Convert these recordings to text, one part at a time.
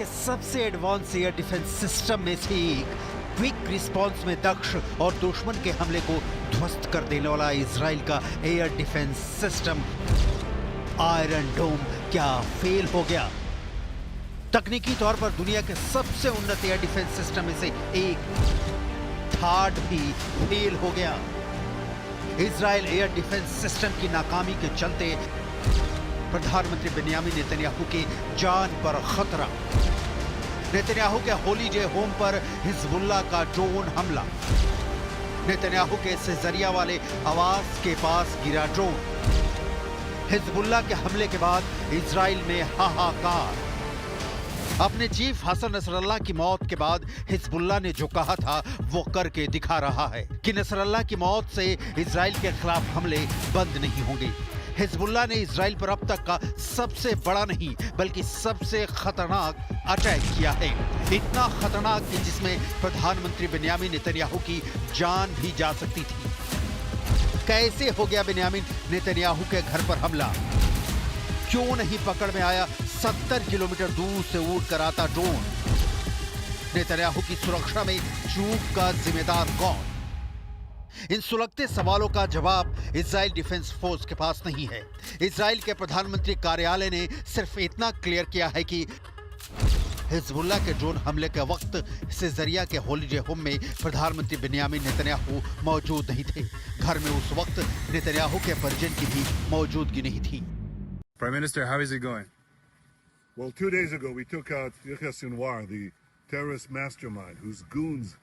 के सबसे advance air defence system में से एक, क्विक रिस्पांस में दक्ष और दुश्मन के हमले को ध्वस्त कर देने वाला इजराइल का एयर डिफेंस सिस्टम आयरन डोम क्या फेल हो गया? तकनीकी तौर पर दुनिया के सबसे उन्नत एयर डिफेंस सिस्टम में से एक, थार्ड भी फेल हो गया। इजराइल एयर डिफेंस सिस्टम की नाकामी के चलते प्रधानमंत्री बेंयामिन नेतन्याहू की जान पर खतरा। नेतन्याहू के हॉलीडे होम पर हिजबुल्लाह का ड्रोन हमला। नेतन्याहू के सिजरिया वाले आवास के पास गिरा ड्रोन। हिजबुल्लाह के हमले के बाद इजराइल में हाहाकार। अपने चीफ हसन नसरल्लाह की मौत के बाद हिजबुल्लाह ने जो कहा था वो करके दिखा रहा है कि नसरल्लाह की मौत से इजराइल के खिलाफ हमले बंद नहीं होंगे। हिजबुल्लाह ने इजराइल पर अब तक का सबसे बड़ा नहीं बल्कि सबसे खतरनाक अटैक किया है। इतना खतरनाक कि जिसमें प्रधानमंत्री बेंयामिन नेतन्याहू की जान भी जा सकती थी। कैसे हो गया बेंयामिन नेतन्याहू के घर पर हमला? क्यों नहीं पकड़ में आया 70 किलोमीटर दूर से उड़ कर आता ड्रोन? नेतन्याहू की सुरक्षा में चूक का जिम्मेदार कौन? इन सुलगते सवालों का जवाब इजराइल डिफेंस फोर्स के पास नहीं है। इजराइल के प्रधानमंत्री कार्यालय ने सिर्फ इतना क्लियर किया है कि हिजबुल्लाह के ड्रोन हमले के वक्त सिजरिया के हॉलीडे होम में प्रधानमंत्री बेंयामिन नेतन्याहू मौजूद नहीं थे। घर में उस वक्त नेतन्याहू के परिजन की भी मौजूदगी नहीं थी। Prime Minister, how is it going? Well, 2 days ago we took out Yahya Sinwar, the terrorist mastermind whose goons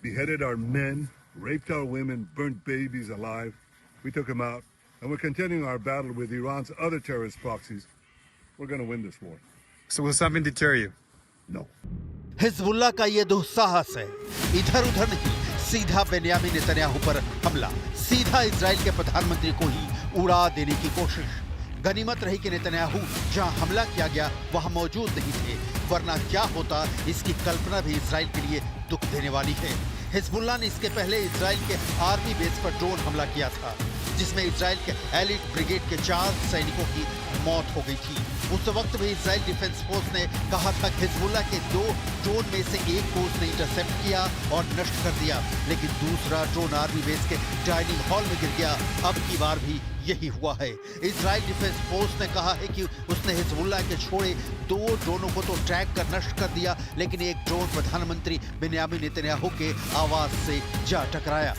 beheaded our men, raped our women, burnt babies alive. We took him out, and we're continuing our battle with Iran's other terrorist proxies. We're going to win this war. So will something deter you? No. Hezbollah का ये दुस्साहस है, इधर उधर नहीं, सीधा Benjamin Netanyahu पर हमला, सीधा इजराइल के प्रधानमंत्री को ही उड़ा देने की कोशिश। गनीमत रही कि नेतन्याहू जहां हमला किया गया वहां मौजूद नहीं थे, वरना क्या होता इसकी कल्पना भी इजराइल के लिए दुख देने वाली है। हिजबुल्लाह ने इसके पहले इजराइल के आर्मी बेस पर ड्रोन हमला किया था, जिसमें इजराइल के एलिट ब्रिगेड के 4 सैनिकों की मौत हो गई थी। उस वक्त भी इजराइल डिफेंस फोर्स ने कहा था कि हिजबुल्लाह के 2 ड्रोन में से एक को उसने इंटरसेप्ट किया और नष्ट कर दिया, लेकिन दूसरा ड्रोन आर्मी बेस के डाइनिंग हॉल में गिर गया। अब की बार भी यही हुआ है। इजराइल डिफेंस फोर्स ने कहा है कि उसने हिजबुल्लाह के छोड़े 2 ड्रोनों को तो ट्रैक कर नष्ट कर दिया, लेकिन एक ड्रोन प्रधानमंत्री बेंयामिन नेतन्याहू के आवाज से जा टकराया।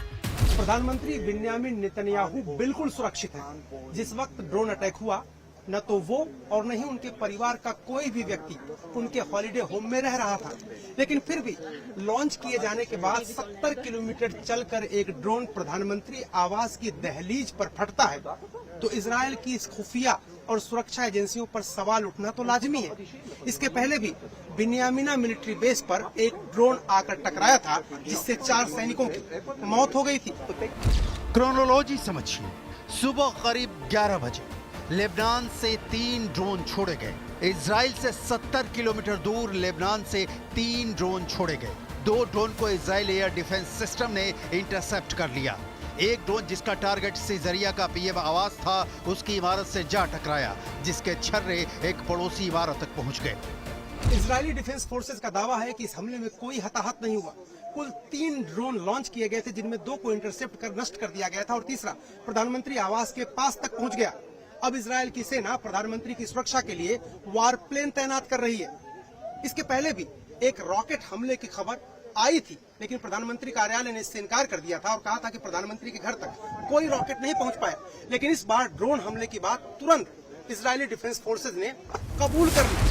प्रधानमंत्री बेंयामिन नेतन्याहू बिल्कुल सुरक्षित है। जिस वक्त ड्रोन अटैक हुआ, न तो वो और न ही उनके परिवार का कोई भी व्यक्ति उनके हॉलिडे होम में रह रहा था, लेकिन फिर भी लॉन्च किए जाने के बाद 70 किलोमीटर चलकर एक ड्रोन प्रधानमंत्री आवास की दहलीज पर फटता है तो इजराइल की इस खुफिया और सुरक्षा एजेंसियों पर सवाल उठना तो लाजमी है। इसके पहले भी बिन्यामिना मिलिट्री बेस पर एक ड्रोन आकर टकराया था, जिससे 4 सैनिकों की मौत हो गई थी। क्रोनोलॉजी समझिए। सुबह करीब 11 बजे लेबनान से 3 ड्रोन छोड़े गए। इजराइल से 70 किलोमीटर दूर लेबनान से 3 ड्रोन छोड़े गए। 2 ड्रोन को इजराइल एयर डिफेंस सिस्टम ने इंटरसेप्ट कर लिया। एक ड्रोन जिसका टारगेट सिजरिया का पीएम आवास था, उसकी इमारत से जा टकराया, जिसके छर्रे एक पड़ोसी इमारत तक पहुंच गए। इजरायली डिफेंस फोर्सेज का दावा है कि इस हमले में कोई हताहत नहीं हुआ। कुल 3 ड्रोन लॉन्च किए गए थे, जिनमें 2 को इंटरसेप्ट कर नष्ट कर दिया गया था और तीसरा प्रधानमंत्री आवास के पास तक पहुंच गया। अब इजराइल की सेना प्रधानमंत्री की सुरक्षा के लिए वार प्लेन तैनात कर रही है। इसके पहले भी एक रॉकेट हमले की खबर आई थी, लेकिन प्रधानमंत्री कार्यालय ने इससे इनकार कर दिया था और कहा था कि प्रधानमंत्री के घर तक कोई रॉकेट नहीं पहुंच पाया। लेकिन इस बार ड्रोन हमले की बात तुरंत इजरायली डिफेंस फोर्सेज ने कबूल कर ली।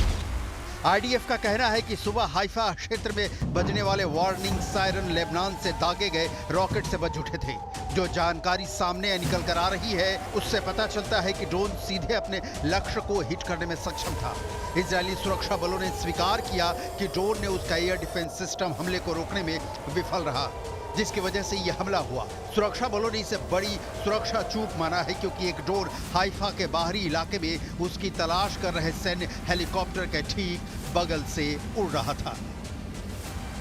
आईडीएफ का कहना है कि सुबह हाइफा क्षेत्र में बजने वाले वार्निंग सायरन लेबनान से दागे गए रॉकेट से बज उठे थे। जो जानकारी सामने निकल कर आ रही है, उससे पता चलता है कि ड्रोन सीधे अपने लक्ष्य को हिट करने में सक्षम था। इजरायली सुरक्षा बलों ने स्वीकार किया कि ड्रोन ने उसका एयर डिफेंस सिस्टम हमले को रोकने में विफल रहा, जिसकी वजह से यह हमला हुआ। सुरक्षा बलों ने इसे बड़ी सुरक्षा चूक माना है, क्योंकि एक ड्रोन हाइफा के बाहरी इलाके में उसकी तलाश कर रहे सैन्य हेलीकॉप्टर के ठीक बगल से उड़ रहा था।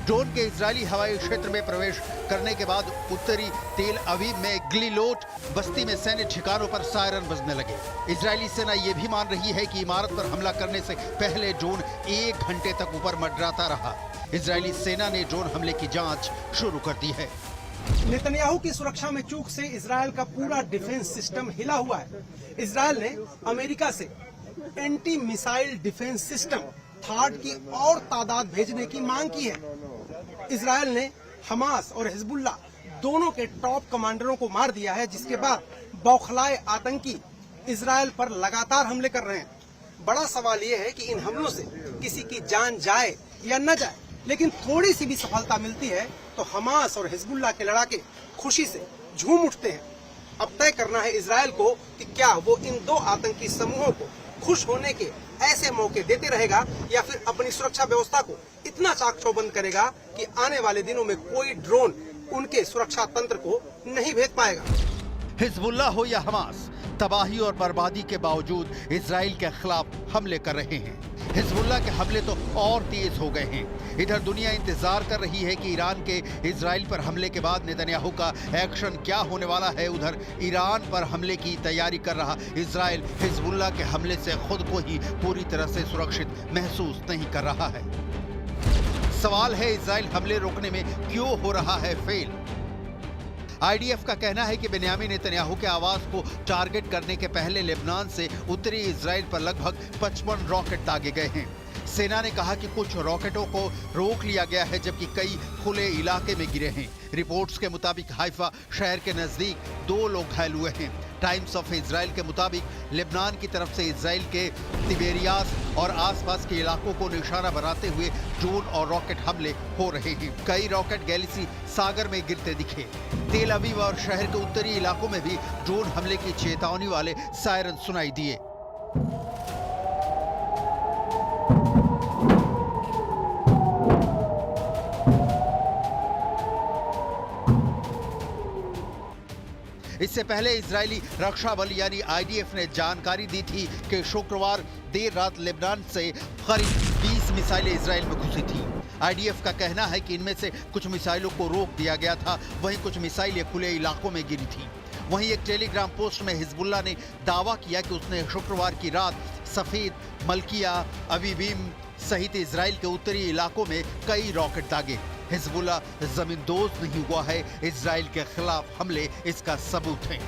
ड्रोन के इजरायली हवाई क्षेत्र में प्रवेश करने के बाद उत्तरी तेल अवीव में ग्लिलोट बस्ती में सैन्य ठिकानों पर सायरन बजने लगे। इजरायली सेना यह भी मान रही है कि इमारत पर हमला करने से पहले ड्रोन 1 घंटे तक ऊपर मंडराता रहा। इजरायली सेना ने ड्रोन हमले की जांच शुरू कर दी है। नेतन्याहू की सुरक्षा में चूक से इजरायल का पूरा डिफेंस सिस्टम हिला हुआ है। इजरायल ने अमेरिका से एंटी मिसाइल डिफेंस सिस्टम थाड की और तादाद भेजने की मांग की है। इजरायल ने हमास और हिजबुल्ला दोनों के टॉप कमांडरों को मार दिया है, जिसके बाद बौखलाए आतंकी इजरायल पर लगातार हमले कर रहे हैं। बड़ा सवाल यह है कि इन हमलों से किसी की जान जाए या न जाए, लेकिन थोड़ी सी भी सफलता मिलती है तो हमास और हिजबुल्ला के लड़ाके खुशी से झूम उठते हैं। अब तय करना है इजरायल को कि क्या वो इन 2 आतंकी समूहों को खुश होने के ऐसे मौके देते रहेगा या फिर अपनी सुरक्षा व्यवस्था को इतना चाक चौबंद करेगा कि आने वाले दिनों में कोई ड्रोन उनके सुरक्षा तंत्र को नहीं भेद पाएगा। हिजबुल्ला हो या हमास, तबाही और बर्बादी के बावजूद इजराइल के खिलाफ हमले कर रहे हैं। हिजबुल्ला के हमले तो और तेज हो गए हैं। इधर दुनिया इंतजार कर रही है कि ईरान के इजराइल पर हमले के बाद नेतन्याहू का एक्शन क्या होने वाला है। उधर ईरान पर हमले की तैयारी कर रहा इजराइल हिजबुल्ला के हमले से खुद को ही पूरी तरह से सुरक्षित महसूस नहीं कर रहा है। सवाल है, इजराइल हमले रोकने में क्यों हो रहा है फेल? आईडीएफ का कहना है कि बेन्यामिन नेतन्याहू के आवास को टारगेट करने के पहले लेबनान से उत्तरी इजराइल पर लगभग 55 रॉकेट दागे गए हैं। सेना ने कहा कि कुछ रॉकेटों को रोक लिया गया है, जबकि कई खुले इलाके में गिरे हैं। रिपोर्ट्स के मुताबिक हाइफा शहर के नजदीक 2 लोग घायल हुए हैं। टाइम्स ऑफ इजराइल के मुताबिक लेबनान की तरफ से इजराइल के तिबेरियास और आसपास के इलाकों को निशाना बनाते हुए ड्रोन और रॉकेट हमले हो रहे हैं। कई रॉकेट गैलिसी सागर में गिरते दिखे। तेल अवीव और शहर के उत्तरी इलाकों में भी ड्रोन हमले की चेतावनी वाले सायरन सुनाई दिए। इससे पहले इजरायली रक्षा बल यानी आईडीएफ ने जानकारी दी थी कि शुक्रवार देर रात लेबनान से करीब 20 मिसाइलें इजरायल में घुसी थी। आईडीएफ का कहना है कि इनमें से कुछ मिसाइलों को रोक दिया गया था, वहीं कुछ मिसाइलें खुले इलाकों में गिरी थी। वहीं एक टेलीग्राम पोस्ट में हिजबुल्ला ने दावा किया कि उसने शुक्रवार की रात सफेद, मलकिया, अवीबीम सहित इजराइल के उत्तरी इलाकों में कई रॉकेट दागे। हिजबुल्ला जमींदोज नहीं हुआ है। इजराइल के खिलाफ हमले इसका सबूत हैं।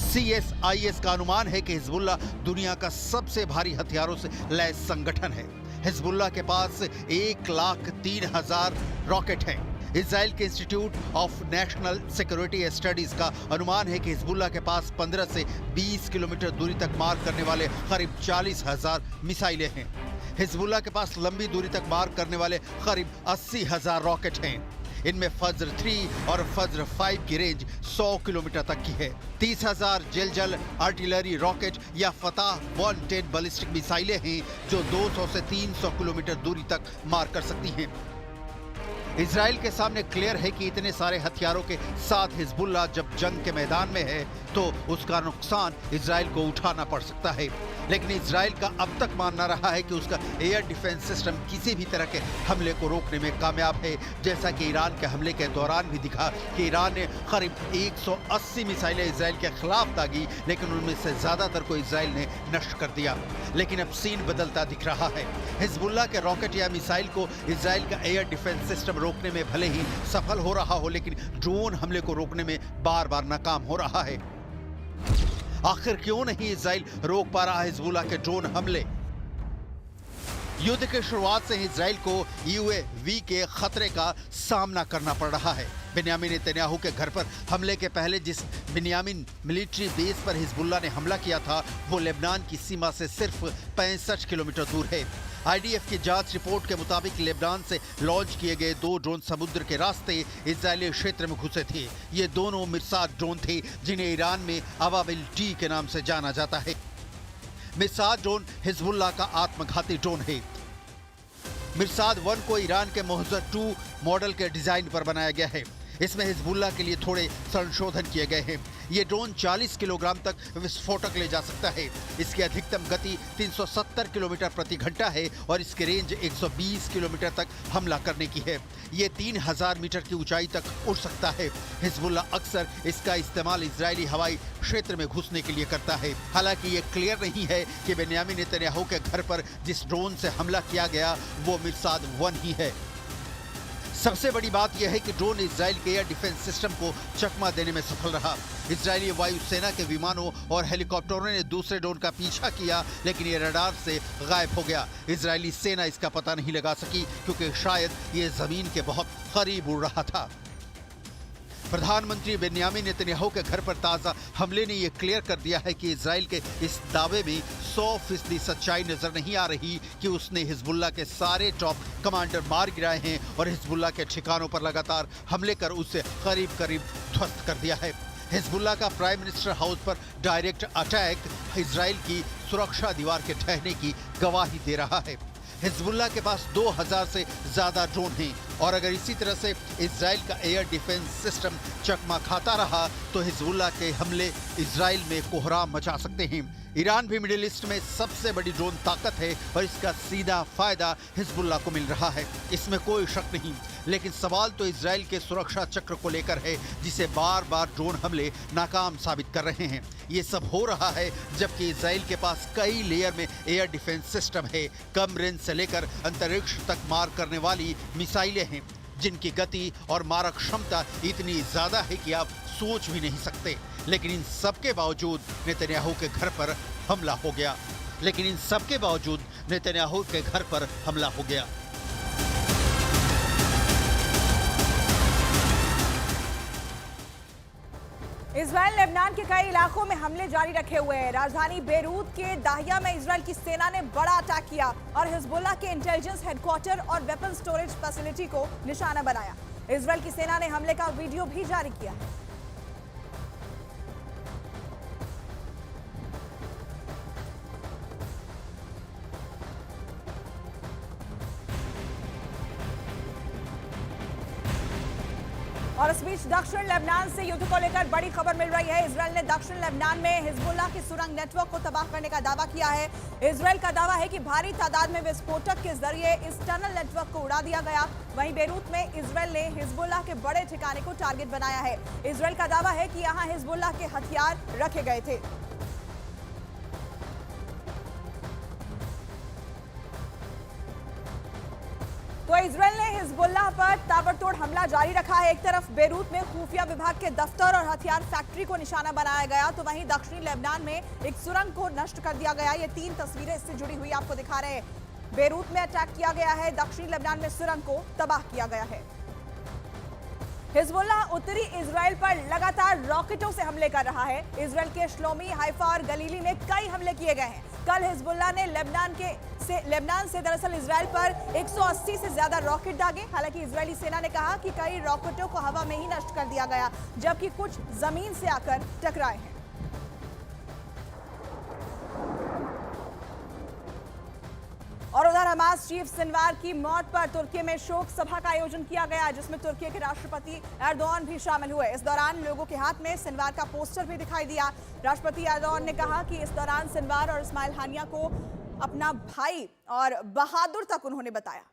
CSIS का अनुमान है कि हिजबुल्ला दुनिया का सबसे भारी हथियारों से लैस संगठन है। हिजबुल्ला के पास 1,03,000 रॉकेट हैं। इजराइल के institute of national security studies का अनुमान है कि हिजबुल्ला के पास 15 से 20 किलोमीटर दूरी तक मार करने वाले करीब 40,000 मिसाइलें हैं। हिजबुल्ला के पास लंबी दूरी तक मार करने वाले करीब 80,000 रॉकेट हैं। इनमें फज्र 3 और फज्र 5 की रेंज 100 किलोमीटर तक की है। 30,000 जिलजल आर्टिलरी रॉकेट या फतह 110 बैलिस्टिक मिसाइलें हैं जो 200 से 300 किलोमीटर दूरी तक मार कर सकती हैं। इजराइल के सामने क्लियर है कि इतने सारे हथियारों के साथ हिजबुल्ला जब जंग के मैदान में है तो उसका नुकसान इजराइल को उठाना पड़ सकता है। लेकिन इजराइल का अब तक मानना रहा है कि उसका एयर डिफेंस सिस्टम किसी भी तरह के हमले को रोकने में कामयाब है, जैसा कि ईरान के हमले के दौरान भी दिखा कि ईरान ने करीब 180 मिसाइलें इजराइल के खिलाफ दागी, लेकिन उनमें से ज्यादातर को इजराइल ने नष्ट कर दिया। लेकिन अब सीन बदलता दिख रहा है। हिजबुल्ला के रॉकेट या मिसाइल को इजराइल का एयर डिफेंस सिस्टम रोकने में भले ही सफल हो रहा हो, लेकिन ड्रोन हमले को रोकने में बार बार नाकाम हो रहा है। आखिर क्यों नहीं इजराइल रोक पा रहा हिजबुल्ला के ड्रोन हमले? युद्ध की शुरुआत से इजराइल को UAV के खतरे का सामना करना पड़ रहा है। बेन्यामिन नेतन्याहू के घर पर हमले के पहले जिस बेन्यामिन मिलिट्री बेस पर हिजबुल्ला ने हमला किया था वो लेबनान की सीमा से सिर्फ 65 किलोमीटर दूर है। आईडीएफ की जांच रिपोर्ट के मुताबिक लेबनान से लॉन्च किए गए 2 ड्रोन समुद्र के रास्ते इजरायली क्षेत्र में घुसे थे। ये दोनों मिर्साद ड्रोन थे जिन्हें ईरान में अवाबिल टी के नाम से जाना जाता है। मिर्साद ड्रोन हिजबुल्ला का आत्मघाती ड्रोन है। मिर्साद 1 को ईरान के मोहज़र 2 मॉडल के डिजाइन पर बनाया गया है। इसमें हिजबुल्ला के लिए थोड़े संशोधन किए गए हैं। ये ड्रोन 40 किलोग्राम तक विस्फोटक ले जा सकता है। इसकी अधिकतम गति 370 किलोमीटर प्रति घंटा है और इसकी रेंज 120 किलोमीटर तक हमला करने की है। ये 3000 मीटर की ऊंचाई तक उड़ सकता है। हिजबुल्लाह अक्सर इसका इस्तेमाल इजरायली हवाई क्षेत्र में घुसने के लिए करता है। हालांकि ये क्लियर नहीं है कि बेन्यामिन नेतन्याहू के घर पर जिस ड्रोन से हमला किया गया वो मिरसाद 1 ही है। सबसे बड़ी बात यह है कि ड्रोन इजराइल के एयर डिफेंस सिस्टम को चकमा देने में सफल रहा। इजरायली वायुसेना के विमानों और हेलीकॉप्टरों ने दूसरे ड्रोन का पीछा किया, लेकिन ये रडार से गायब हो गया। इजरायली सेना इसका पता नहीं लगा सकी क्योंकि शायद ये जमीन के बहुत करीब उड़ रहा था। प्रधानमंत्री बेन्यामिन नेतन्याहू के घर पर ताजा हमले ने यह क्लियर कर दिया है कि इजराइल के इस दावे में 100% सच्चाई नजर नहीं आ रही कि उसने हिजबुल्लाह के सारे टॉप कमांडर मार गिराए हैं और हिजबुल्लाह के ठिकानों पर लगातार हमले कर उसे करीब करीब ध्वस्त कर दिया है। हिजबुल्लाह का प्राइम मिनिस्टर हाउस पर डायरेक्ट अटैक इजराइल की सुरक्षा दीवार के ढहने की गवाही दे रहा है। हिजबुल्लाह के पास 2000 से ज्यादा ड्रोन हैं और अगर इसी तरह से इजराइल का एयर डिफेंस सिस्टम चकमा खाता रहा तो हिजबुल्लाह के हमले इजराइल में कोहराम मचा सकते हैं। ईरान भी मिडिल ईस्ट में सबसे बड़ी ड्रोन ताकत है और इसका सीधा फायदा हिजबुल्लाह को मिल रहा है, इसमें कोई शक नहीं। लेकिन सवाल तो इजराइल के सुरक्षा चक्र को लेकर है, जिसे बार बार ड्रोन हमले नाकाम साबित कर रहे हैं। ये सब हो रहा है जबकि इजराइल के पास कई लेयर में एयर डिफेंस सिस्टम है। कम रेंज से लेकर अंतरिक्ष तक मार करने वाली मिसाइलें हैं जिनकी गति और मारक क्षमता इतनी ज्यादा है कि आप सोच भी नहीं सकते। लेकिन इन सब के बावजूद नेतन्याहू के घर पर हमला हो गया। इजराइल लेबनान के कई इलाकों में हमले जारी रखे हुए हैं। राजधानी बेरूत के दाहिया में इजराइल की सेना ने बड़ा अटैक किया और हिजबुल्लाह के इंटेलिजेंस हेडक्वार्टर और वेपन स्टोरेज फैसिलिटी को निशाना बनाया। इजराइल की सेना ने हमले का वीडियो भी जारी किया है। और इस बीच दक्षिण लेबनान से युद्ध को लेकर बड़ी खबर मिल रही है। इजराइल ने दक्षिण लेबनान में हिजबुल्लाह की सुरंग नेटवर्क को तबाह करने का दावा किया है। इजराइल का दावा है कि भारी तादाद में विस्फोटक के जरिए इस टनल नेटवर्क को उड़ा दिया गया। वहीं बेरूत में इजराइल ने हिजबुल्लाह के बड़े ठिकाने को टारगेट बनाया है। इजराइल का दावा है कि यहां हिजबुल्लाह के हथियार रखे गए थे। तो इजराइल ने हिजबुल्लाह पर ताबड़तोड़ हमला जारी रखा है। एक तरफ बेरूत में खुफिया विभाग के दफ्तर और हथियार फैक्ट्री को निशाना बनाया गया, तो वहीं दक्षिणी लेबनान में एक सुरंग को नष्ट कर दिया गया। ये 3 तस्वीरें इससे जुड़ी हुई आपको दिखा रहे हैं। बेरूत में अटैक किया गया है, दक्षिणी लेबनान में सुरंग को तबाह किया गया है। हिजबुल्लाह उत्तरी इजराइल पर लगातार रॉकेटों से हमले कर रहा है। इजराइल के श्लोमी, हाइफा और गलीली में कई हमले किए गए हैं। कल हिजबुल्लाह ने लेबनान से दरअसल इजराइल पर 180 से ज्यादा रॉकेट दागे। हालांकि इजरायली सेना ने कहा कि कई रॉकेटों को हवा में ही नष्ट कर दिया गया, जबकि कुछ जमीन से आकर टकराए हैं। और उधर हमास चीफ सिनवार की मौत पर तुर्की में शोक सभा का आयोजन किया गया, जिसमें तुर्की के राष्ट्रपति एर्दोआन भी शामिल हुए। इस दौरान लोगों के हाथ में सिनवार का पोस्टर भी दिखाई दिया। राष्ट्रपति एर्दोआन ने कहा कि इस दौरान सिनवार और इस्माइल हानिया को अपना भाई और बहादुर तक उन्होंने बताया।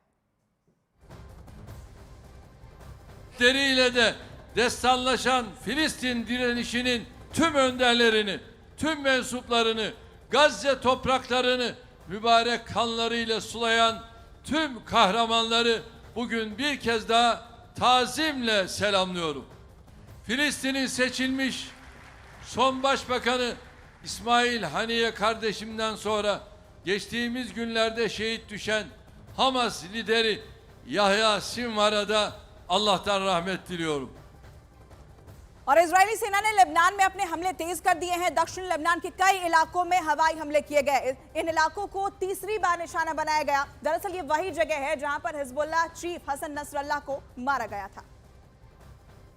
Ile de destanlaşan Filistin direnişinin tüm önderlerini, tüm mensuplarını, Gazze topraklarını mübarek kanlarıyla sulayan tüm kahramanları bugün bir kez daha tazimle selamlıyorum. Filistin'in seçilmiş son başbakanı İsmail Haniye kardeşimden sonra geçtiğimiz günlerde şehit düşen Hamas lideri Yahya Sinvar'a da Allah'tan rahmet diliyorum. और Israeli सेना ने Lebanon में अपने हमले तेज कर दिए हैं। दक्षिण लेबनान के कई इलाकों में हवाई हमले किए गए। इन इलाकों को तीसरी बार निशाना बनाया गया। दरअसल ये वही जगह है जहां पर हिजबुल्लाह चीफ हसन नसरल्लाह को मारा गया था।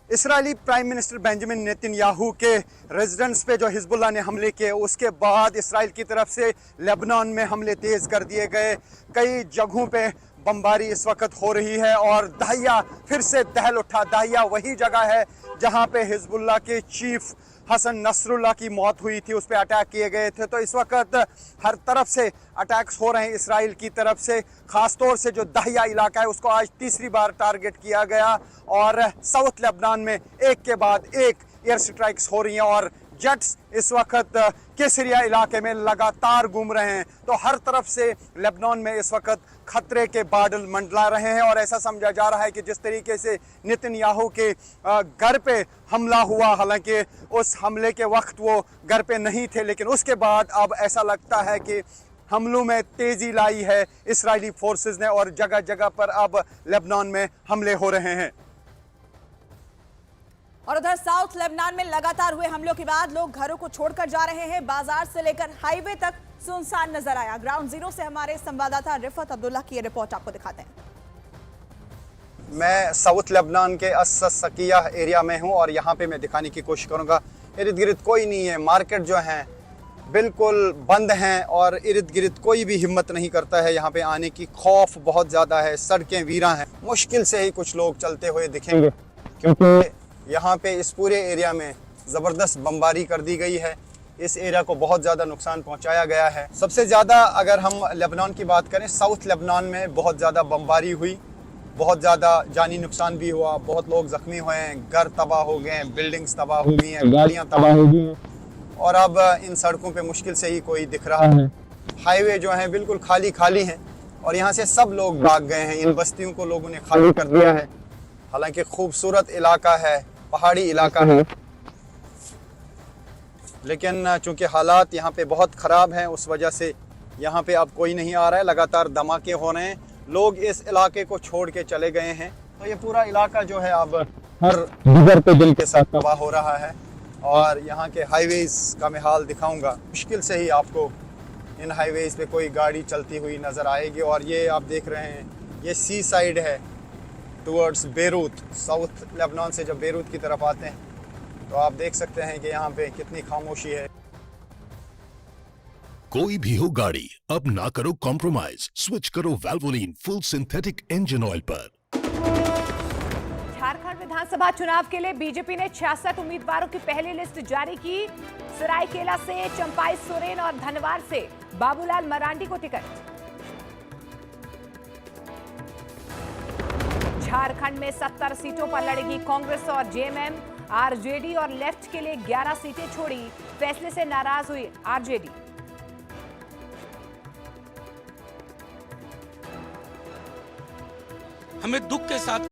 Israeli prime minister Benjamin Netanyahu के रेजिडेंस पे जो हिजबुल्लाह ने हमले किए, उसके बाद इसराइल की तरफ से लेबनान में हमले तेज कर दिए गए। कई जगहों पे बमबारी इस वक्त हो रही है और दाहिया फिर से दहल उठा। दाहिया वही जगह है जहां पे हिजबुल्लाह के चीफ हसन नसरुल्लाह की मौत हुई थी, उस पर अटैक किए गए थे। तो इस वक्त हर तरफ से अटैक्स हो रहे हैं इसराइल की तरफ से। खासतौर से जो दहिया इलाका है उसको आज तीसरी बार टारगेट किया गया और साउथ लेबनान में एक के बाद एक एयर स्ट्राइक्स हो रही हैं और जेट्स इस वक्त केसरिया इलाके में लगातार घूम रहे हैं। तो हर तरफ से लेबनान में इस वक्त खतरे के बादल मंडला रहे हैं और ऐसा समझा जा रहा है कि जिस तरीके से नेतन्याहू के घर पे हमला हुआ, हालांकि उस हमले के वक्त वो घर पे नहीं थे, लेकिन उसके बाद अब ऐसा लगता है कि हमलों में तेजी लाई है इस्राएली फोर्सेस ने और जगह जगह पर अब लेबनान में हमले हो रहे हैं। और उधर साउथ लेबनान में लगातार हुए हमलों के बाद लोग घरों को छोड़कर जा रहे हैं। बाजार से लेकर हाईवे तक सुनसान नजर आया। ग्राउंड जीरो से हमारे संवाददाता रिफत अब्दुल्ला की रिपोर्ट आपको दिखाते हैं। मैं साउथ लेबनान के अस-सकिया एरिया में हूं और यहाँ पे मैं दिखाने की कोशिश करूंगा। इर्द गिर्द कोई नहीं है, मार्केट जो है बिल्कुल बंद हैं और इर्द गिर्द कोई भी हिम्मत नहीं करता है यहाँ पे आने की। खौफ बहुत ज़्यादा है, सड़कें वीरान हैं, मुश्किल से ही कुछ लोग चलते हुए दिखेंगे क्योंकि यहाँ पे इस पूरे एरिया में ज़बरदस्त बमबारी कर दी गई है। इस एरिया को बहुत ज़्यादा नुकसान पहुँचाया गया है। सबसे ज़्यादा अगर हम लेबनान की बात करें, साउथ लेबनान में बहुत ज़्यादा बमबारी हुई, बहुत ज़्यादा जानी नुकसान भी हुआ, बहुत लोग ज़ख्मी हुए हैं, घर तबाह हो गए हैं, बिल्डिंग्स तबाह हो गई हैं, गाड़ियाँ तबाह हो गई हैं और अब इन सड़कों पे मुश्किल से ही कोई दिख रहा है। हाईवे जो हैं बिल्कुल खाली खाली हैं और यहाँ से सब लोग भाग गए हैं। इन बस्तियों को लोगों ने खाली कर दिया है। हालांकि खूबसूरत इलाका है, पहाड़ी इलाका है, लेकिन चूंकि हालात यहाँ पे बहुत ख़राब हैं उस वजह से यहाँ पे अब कोई नहीं आ रहा है। लगातार धमाके हो रहे हैं, लोग इस इलाके को छोड़ के चले गए हैं। तो ये पूरा इलाका जो है अब हर गुजर पे दिल के साथ तबाह हो रहा है और यहाँ के हाईवेज़ का मैं हाल दिखाऊंगा। मुश्किल से ही आपको इन हाईवेज़ पे कोई गाड़ी चलती हुई नज़र आएगी। और ये आप देख रहे हैं, ये सी साइड है टुवर्ड्स बेरूत। साउथ लेबनान से जब बेरूत की तरफ आते हैं तो आप देख सकते हैं कि यहाँ पे कितनी खामोशी है। कोई भी हो गाड़ी, अब ना करो कॉम्प्रोमाइज, स्विच करो वैल्वोलिन फुल सिंथेटिक इंजन ऑयल पर। झारखंड विधानसभा चुनाव के लिए बीजेपी ने 66 उम्मीदवारों की पहली लिस्ट जारी की। सरायकेला से चंपाई सोरेन और धनवार से बाबूलाल मरांडी को टिकट। झारखंड में 70 सीटों पर लड़ेगी कांग्रेस और जेएमएम। आरजेडी और लेफ्ट के लिए 11 सीटें छोड़ी, फैसले से नाराज हुई आरजेडी। हमें दुख के साथ